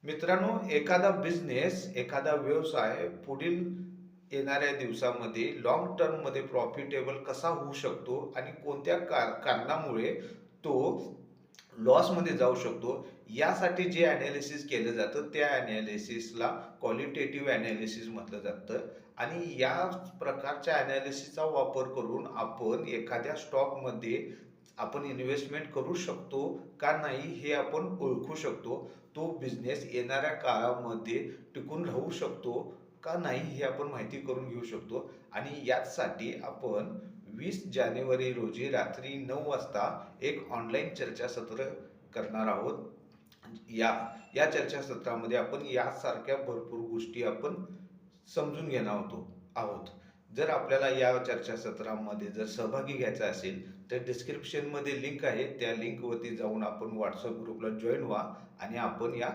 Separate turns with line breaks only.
मित्रांनो, एखादा बिझनेस, एखादा व्यवसाय पुढील येणाऱ्या दिवसामध्ये लाँग टर्ममध्ये प्रॉफिटेबल कसा होऊ शकतो आणि कोणत्या कारणामुळे तो लॉसमध्ये जाऊ शकतो, यासाठी जे ॲनालिसिस केलं जातं त्या ॲनालिसिसला क्वालिटेटिव्ह ॲनालिसिस म्हटलं जातं. आणि या प्रकारच्या ॲनालिसिसचा वापर करून आपण एखाद्या स्टॉकमध्ये आपण इन्व्हेस्टमेंट करू शकतो का नाही हे आपण ओळखू शकतो. तो बिझनेस येणाऱ्या काळामध्ये टिकून राहू शकतो का नाही हे आपण माहिती करून घेऊ शकतो. आणि याचसाठी आपण 20 जानेवारी रोजी रात्री 9 वाजता एक ऑनलाईन चर्चासत्र करणार आहोत. या या चर्चासत्रामध्ये आपण यासारख्या भरपूर गोष्टी आपण समजून घेणार आहोत. जर आपल्याला या चर्चासत्रामध्ये जर सहभागी घ्यायचा असेल तर डिस्क्रिप्शनमध्ये लिंक आहे, त्या लिंकवरती जाऊन आपण व्हॉट्सअप ग्रुपला जॉईन व्हा आणि आपण या